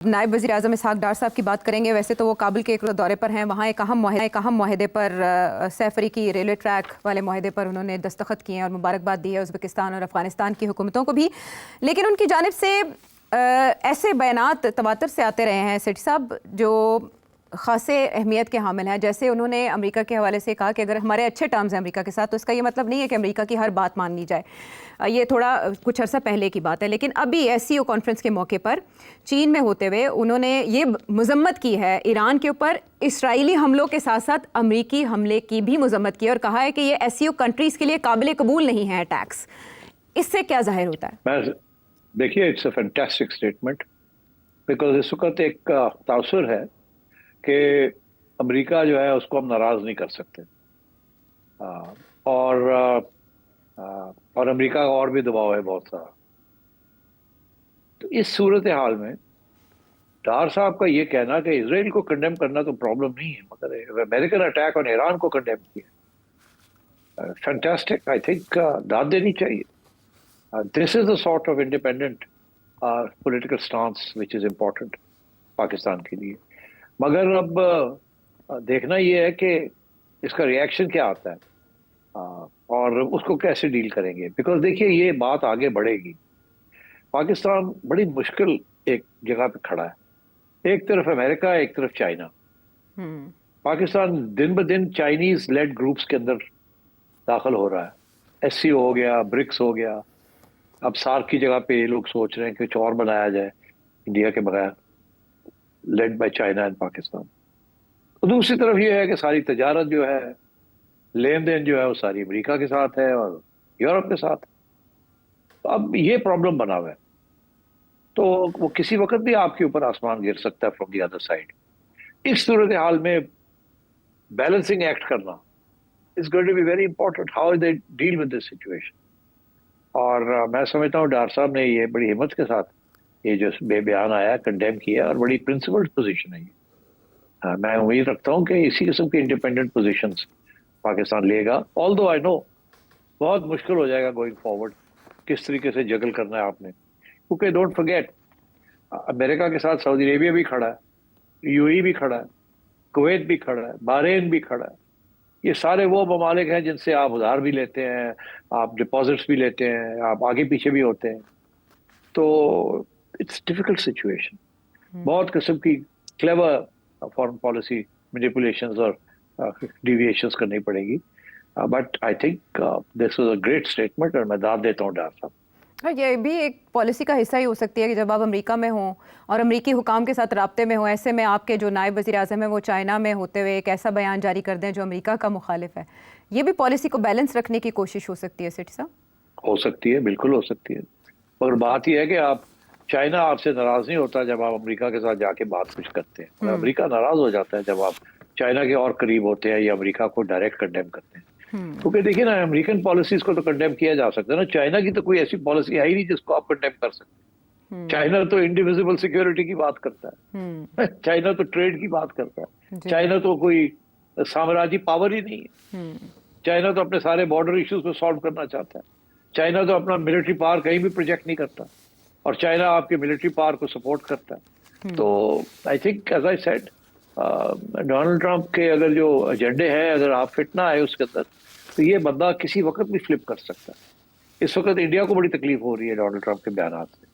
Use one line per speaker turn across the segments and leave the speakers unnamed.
नायब वज़ीर आज़म इसहाक़ डार साहब की बात करेंगे। वैसे तो वो काबुल के एक दौरे पर हैं, वहाँ एक अहम माहदे पर सैफरी की रेलवे ट्रैक वाले माहदे पर उन्होंने दस्तखत किए हैं और मुबारकबाद दी है उज़्बेकिस्तान और अफ़गानिस्तान की हुकूमतों को भी। लेकिन उनकी जानिब से ऐसे बयानात तवातर से आते रहे हैं सेठी साहब जो ख़ासे अहमियत के हामिल हैं। जैसे उन्होंने अमेरिका के हवाले से कहा कि अगर हमारे अच्छे टर्म्स हैं अमेरिका के साथ तो इसका ये मतलब नहीं है कि अमेरिका की हर बात मान ली जाए। ये थोड़ा कुछ अर्सा पहले की बात है, लेकिन अभी SCO कॉन्फ्रेंस के मौके पर चीन में होते हुए उन्होंने ये मजम्मत की है ईरान के ऊपर, इसराइली हमलों के साथ साथ अमरीकी हमले की भी मजम्मत की और कहा है कि ये SCO कंट्रीज़ के लिए काबिल कबूल नहीं है अटैक्स। इससे क्या जाहिर होता है?
देखिए, it's a fantastic statement because इस वक्त एक तासुर है कि अमेरिका जो है उसको हम नाराज नहीं कर सकते और अमेरिका का और भी दबाव है बहुत सारा। तो इस सूरत हाल में डार साहब का ये कहना कि इजराइल को कंडेम करना तो प्रॉब्लम नहीं है, मगर अमेरिकन अटैक ऑन ईरान को कंडेम किया, फैंटास्टिक। आई थिंक दाद देनी चाहिए। This is the sort of independent political stance which is important Pakistan के लिए। मगर अब देखना ये है कि इसका रिएक्शन क्या आता है और उसको कैसे डील करेंगे। बिकॉज देखिए, ये बात आगे बढ़ेगी। पाकिस्तान बड़ी मुश्किल एक जगह पे खड़ा है, एक तरफ अमेरिका, एक तरफ चाइना। पाकिस्तान दिन ब दिन चाइनीज लेड ग्रुप्स के अंदर दाखिल हो रहा है। SCO हो गया, ब्रिक्स हो गया, अब सार्क की जगह पे ये लोग सोच रहे हैं कि कुछ और बनाया जाए इंडिया के बगैर, led by China and Pakistan. तो दूसरी तरफ ये है कि सारी तजारत जो है, लेन देन जो है, वो सारी अमेरिका के साथ है और यूरोप के साथ। तो अब ये प्रॉब्लम बना हुआ है, तो वो किसी वक्त भी आपके ऊपर आसमान गिर सकता है फ्रॉम द अदर साइड। इस सूरत हाल में बैलेंसिंग एक्ट करना is going to be very important, how they deal with this situation. और मैं समझता हूँ डार साहब ने ये बड़ी हिम्मत के साथ ये जो बयान आया कंडेम किया और बड़ी प्रिंसिपल्ड पोजीशन है ये। मैं उम्मीद रखता हूँ कि इसी किस्म की इंडिपेंडेंट पोजीशंस पाकिस्तान लेगा। ऑल्दो आई नो बहुत मुश्किल हो जाएगा गोइंग फॉरवर्ड, किस तरीके से जगल करना है आपने, क्योंकि डोंट फॉरगेट अमेरिका के साथ सऊदी अरेबिया भी खड़ा है, UAE भी खड़ा है, कुवैत भी खड़ा है, बहरीन भी खड़ा है। ये सारे वो ममालिक हैं जिनसे आप उधार भी लेते हैं, आप डिपॉजिट्स भी लेते हैं, आप आगे पीछे भी होते हैं। तो इट्स डिफिकल्ट सिचुएशन। बहुत किस्म की क्लेवर फॉरेन पॉलिसी मैनिपुलेशंस और डिविएशंस करनी पड़ेगी। But I think this was a great statement और मैं दाद देता हूँ डार साहब।
ये भी एक पॉलिसी का हिस्सा ही हो सकती है कि जब आप अमेरिका में हों और अमेरिकी हुकाम के साथ राब्ते में हों, ऐसे में आपके जो नायब वज़ीर आज़म है वो चाइना में होते हुए एक ऐसा बयान जारी कर दें जो अमेरिका का मुखालिफ है। ये भी पॉलिसी को बैलेंस रखने की कोशिश हो सकती है सेठी साहब? हो
सकती है, बिल्कुल हो सकती है। मगर बात यह है कि आप चाइना आपसे नाराज नहीं होता जब आप अमेरिका के साथ जाके बात कुछ करते हैं। अमेरिका नाराज हो जाता है जब आप चाइना के और करीब होते हैं या अमेरिका को डायरेक्ट कंडेम करते हैं। क्योंकि देखिए ना, अमेरिकन पॉलिसीज को तो कंडेम किया जा सकता है ना, चाइना की तो कोई ऐसी पॉलिसी है ही नहीं जिसको आप कंडेम कर सकते। चाइना तो इंडिविजिबल सिक्योरिटी की बात करता है, चाइना तो ट्रेड की बात करता है, चाइना तो कोई साम्राज्य पावर ही नहीं है। चाइना तो अपने सारे बॉर्डर इश्यूज को सॉल्व करना चाहता है। चाइना तो अपना मिलिट्री पावर कहीं भी प्रोजेक्ट नहीं करता और चाइना आपके मिलिट्री पावर को सपोर्ट करता है। तो I think as I said, Donald Trump के अगर जो एजेंडे हैं, अगर आप फिट ना आए उसके अंदर, तो ये बंदा किसी वक्त भी फ्लिप कर सकता है। इस वक्त इंडिया को बड़ी तकलीफ हो रही है डोनाल्ड ट्रंप के बयान से,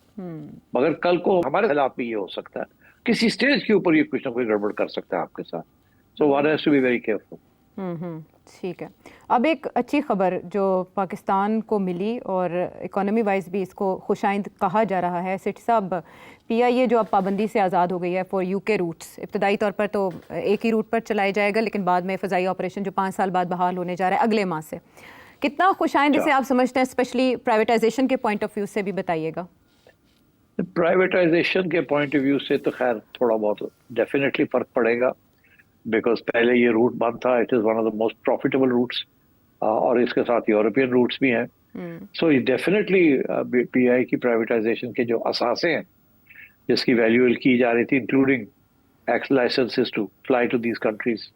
मगर कल को हमारे खिलाफ भी ये हो सकता है। किसी स्टेज के ऊपर ये कुछ ना कुछ गड़बड़ कर सकता है आपके साथ। So one has to be very careful.
ठीक है। अब एक अच्छी खबर जो पाकिस्तान को मिली और इकोनॉमी वाइज भी इसको खुशाइंद कहा जा रहा है सेठी साहब, PIA जो अब पाबंदी से आज़ाद हो गई है फॉर UK रूट्स, इब्तदाई तौर पर तो एक ही रूट पर चलाया जाएगा, लेकिन बाद में फ़ज़ाई ऑपरेशन जो 5 साल बाद बहाल होने जा रहा है अगले माह से, कितना खुशाइंद इसे आप समझते हैं? स्पेशली प्राइवेटाइजेशन के पॉइंट ऑफ व्यू से भी बताइएगा।
प्राइवेटाइजेशन के पॉइंट ऑफ व्यू से तो खैर थोड़ा बहुत डेफिनेटली फ़र्क पड़ेगा, बिकॉज पहले ये रूट बंद था। It is one of the most profitable routes और इसके साथ यूरोपियन रूट्स भी हैं। सो डेफिनेटली PI की प्राइवेटाइजेशन के जो असासे हैं जिसकी वैल्यू की जा रही थी, including ex licenses to fly to these countries,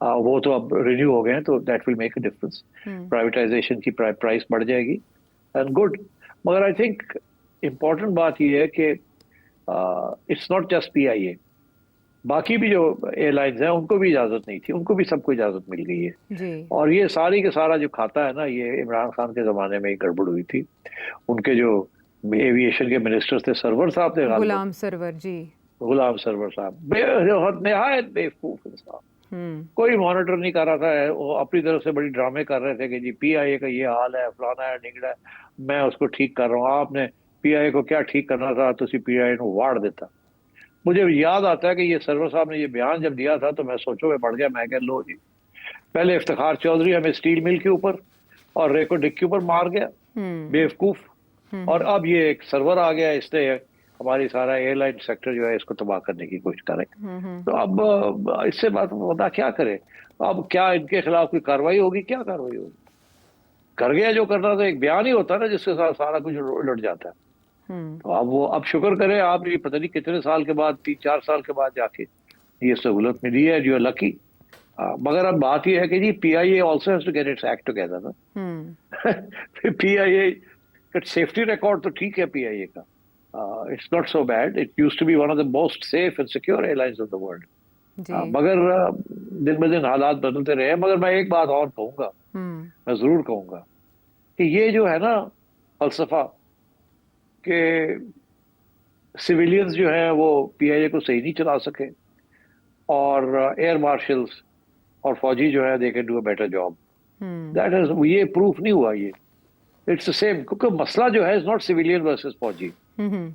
वो तो अब रिन्यू हो गए हैं, तो that will make a difference. Privatization की प्राइस बढ़ जाएगी एंड गुड। मगर आई थिंक इम्पॉर्टेंट बात यह है कि इट्स नॉट जस्ट PIA, बाकी भी जो एयरलाइंस हैं उनको भी इजाजत नहीं थी, उनको भी सबको इजाजत मिल गई है।
जी।
और ये सारी के सारा जो खाता है ना, ये इमरान खान के जमाने में ही गड़बड़ हुई थी। उनके जो एविएशन के मिनिस्टर थे, सरवर साहब थे,
गुलाम सरवर जी,
गुलाम सरवर साहब निहायत बेवकूफ इंसान, कोई मॉनिटर नहीं कर रहा था। वो अपनी तरफ से बड़ी ड्रामे कर रहे थे कि जी PIA का ये हाल है, फलाना है, निगड़ा है, मैं उसको ठीक कर रहा हूँ। आपने PIA को क्या ठीक करना था, तो PIA को वाड़ देता। मुझे याद आता है कि ये सरवर साहब ने ये बयान जब दिया था तो मैं सोचो में पड़ गया। मैं कह लो जी, पहले इफ्तिखार चौधरी हमें स्टील मिल के ऊपर और रेको डिक के ऊपर मार गया, बेवकूफ, और अब ये एक सर्वर आ गया, इसने हमारी सारा एयरलाइन सेक्टर जो है इसको तबाह करने की कोशिश कर रहे हैं। तो अब इससे बात बता क्या करे, अब क्या इनके खिलाफ कोई कार्रवाई होगी, क्या कार्रवाई होगी? कर गया जो करना था, एक बयान ही होता है ना जिसके साथ सारा कुछ उलट जाता है। तो अब शुक्र करें, आप ये पता नहीं कितने साल के बाद, 3-4 साल के बाद जाके ये सहूलत मिली है, जो लकी। मगर अब बात ये है कि जी PIA also has to get its act together ना। PIA का सेफ्टी रिकॉर्ड तो ठीक है PIA का, it's not so bad, it used to be one of the most safe and secure airlines of the world. मगर दिन ब दिन हालात बदलते रहे। मगर मैं एक बात और कहूंगा, मैं जरूर कहूंगा कि ये जो है ना फलसफा कि सिविलियंस जो है वो PIA को सही नहीं चला सके और एयर मार्शल्स और फौजी जो है they can do a better job, that is, ये प्रूफ नहीं हुआ। ये इट्स द सेम, क्योंकि मसला जो है इज नॉट सिविलियन वर्सेस फौजी,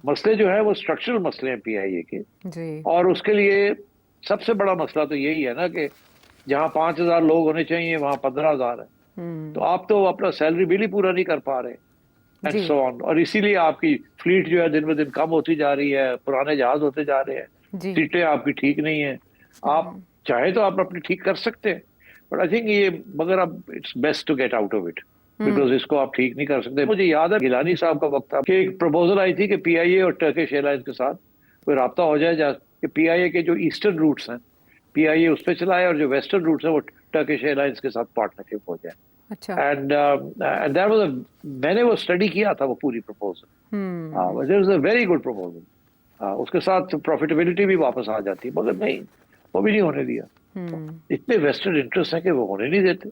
मसले जो है वो स्ट्रक्चरल मसले हैं PIA के
जी।
और उसके लिए सबसे बड़ा मसला तो यही है ना कि जहाँ 5,000 लोग होने चाहिए वहां 15,000 है। तो आप तो अपना सैलरी बिल ही पूरा नहीं कर पा रहे, एंड सो ऑन। और इसीलिए आपकी फ्लीट जो है दिन ब दिन कम होती जा रही है, पुराने जहाज होते जा रहे हैं, सीटें आपकी ठीक नहीं है। आप चाहे तो आप अपनी ठीक कर सकते हैं, बट आई थिंक ये, मगर अब it's best to get out of it, because इसको आप ठीक नहीं कर सकते। मुझे याद है गिलानी साहब का वक्त था कि एक प्रपोजल आई थी कि PIA और टर्किश एयरलाइंस के साथ कोई राब्ता हो जाए, कि PIA के जो ईस्टर्न रूट्स हैं PIA उस पर चलाए और जो वेस्टर्न रूट्स हैं वो टर्किश एयरलाइंस के साथ पार्टनरशिप हो जाए।
अच्छा।
एंड दैट वाज, मैंने वो स्टडी किया था, वो पूरी proposal, it was a very good proposal. उसके साथ प्रॉफिटेबिलिटी भी वापस आ जाती, मगर नहीं, वो भी नहीं होने दिया। इतने वेस्टर्न इंटरेस्ट है कि वो होने नहीं देते।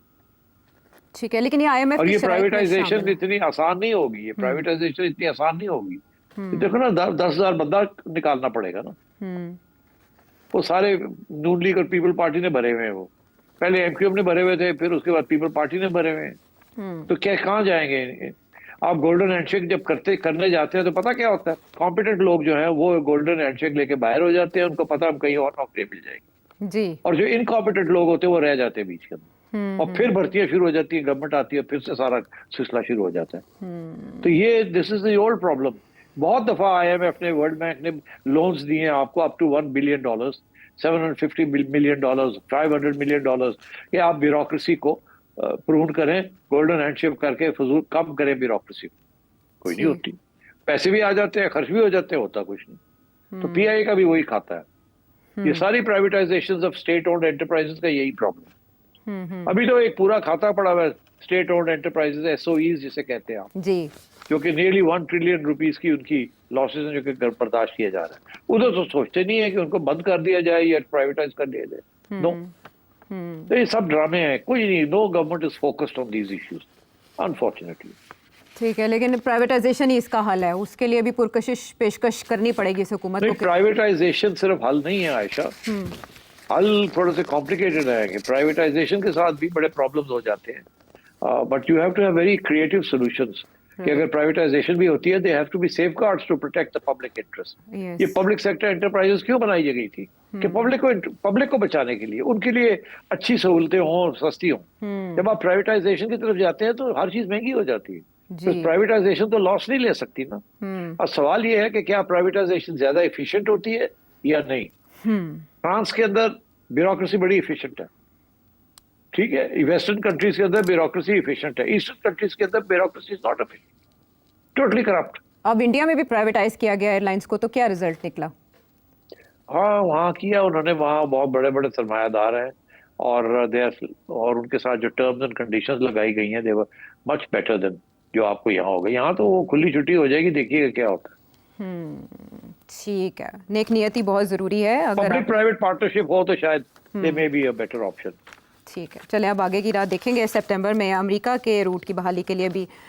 ठीक है, लेकिन ये IMF
और
की
ये
शराइत में
प्राइवेटाइजेशन
शामिल है।
इतनी आसान नहीं होगी, ये प्राइवेटाइजेशन इतनी आसान नहीं होगी। देखो ना, 10,000 बंदा निकालना पड़ेगा ना, वो सारे नून लीग और पीपल पार्टी ने भरे हुए हैं, वो पहले MQM ने भरे हुए थे, फिर उसके बाद पीपल पार्टी ने भरे हुए हैं। तो क्या, कहाँ जाएंगे? आप गोल्डन हैंडशेक जब करने जाते हैं तो पता क्या होता है, कॉम्पिटेंट लोग जो हैं वो गोल्डन हैंडशेक लेके बाहर हो जाते हैं, उनको पता हम कहीं और नौकरी मिल जाएगी
जी।
और जो इनकॉम्पिटेंट लोग होते हैं वो रह जाते हैं बीच के अंदर, और फिर भर्तियां शुरू हो जाती है, गवर्नमेंट आती है, फिर से सारा सिलसिला शुरू हो जाता है। तो ये, this is the old problem. बहुत दफा IMF ने, वर्ल्ड बैंक ने लोन्स दिए हैं आपको up to $1 billion, $750 million, $500 million, कि आप ब्यूरोक्रेसी को प्रून करें, गोल्डन हैंडशेक करके फजूल कम करें ब्यूरोक्रेसी। कोई नहीं होती, पैसे भी आ जाते हैं, खर्च भी हो जाते हैं, होता कुछ नहीं। तो PIA का भी वही खाता है। ये सारी privatisation of state owned enterprises का यही प्रॉब्लम। अभी तो एक पूरा खाता पड़ा हुआ है स्टेट ओन्ड एंटरप्राइजेस, SOEs जिसे कहते हैं आप जी, जो कि नियरली 1 ट्रिलियन रुपीस की उनकी लॉसेस हैं, जो कि बर्दाश्त किए जा रहे हैं। उधर तो सोचते नहीं है कि उनको बंद कर दिया जाए या प्राइवेटाइज कर दिया जाए। नो, तो ये सब ड्रामे हैं, कोई नहीं। No government is focused on these issues, unfortunately.
ठीक है, लेकिन प्राइवेटाइजेशन ही इसका हल है, उसके लिए भी पुरकशिश पेशकश करनी पड़ेगी इस हुकूमत को।
प्राइवेटाइजेशन सिर्फ हल नहीं है आयशा, हल थोड़े से कॉम्प्लिकेटेड है। प्राइवेटाइजेशन के साथ भी बड़े प्रॉब्लम्स हो जाते हैं, but you have to have very creative solutions. कि अगर प्राइवेटाइजेशन भी होती है, they have to be safeguards to protect the public interest. ये पब्लिक सेक्टर एंटरप्राइजेस क्यों बनाई गई थी? कि पब्लिक को बचाने के लिए, उनके लिए अच्छी सहूलतें हों, सस्ती हों। जब आप प्राइवेटाइजेशन की तरफ जाते हैं तो हर चीज महंगी हो जाती है। तो प्राइवेटाइजेशन तो लॉस नहीं ले सकती ना। और सवाल ये है कि क्या प्राइवेटाइजेशन ज्यादा एफिशिएंट होती है या नहीं। फ्रांस के अंदर ब्यूरोक्रेसी बड़ी एफिशिएंट है, ठीक है। वेस्टर्न कंट्रीज के अंदर ब्यूरोक्रेसी एफिशिएंट है, ईस्टर्न कंट्रीज के अंदर bureaucracy is not efficient, totally corrupt. अब
इंडिया में भी प्राइवेटाइज किया गया एयरलाइंस को, तो क्या रिजल्ट निकला?
हाँ, वहाँ किया उन्होंने, वहाँ बहुत बड़े बड़े सरमायादार हैं और उनके साथ जो टर्म्स एंड कंडीशंस लगाई गई हैं, दे वर मच बेटर देन जो आपको यहाँ होगा। यहाँ तो वो खुली छुट्टी हो जाएगी, देखिएगा क्या होता है।
ٹھیک ہے، نیک نیتی بہت ضروری ہے. اگر
پبلک پرائیویٹ پارٹنرشپ ہو تو شاید دے میں بی اے بیٹر آپشن.
ٹھیک ہے، چلیں اب آگے کی رات دیکھیں گے. سپٹمبر میں امریکہ کے روٹ کی بحالی کے لیے بھی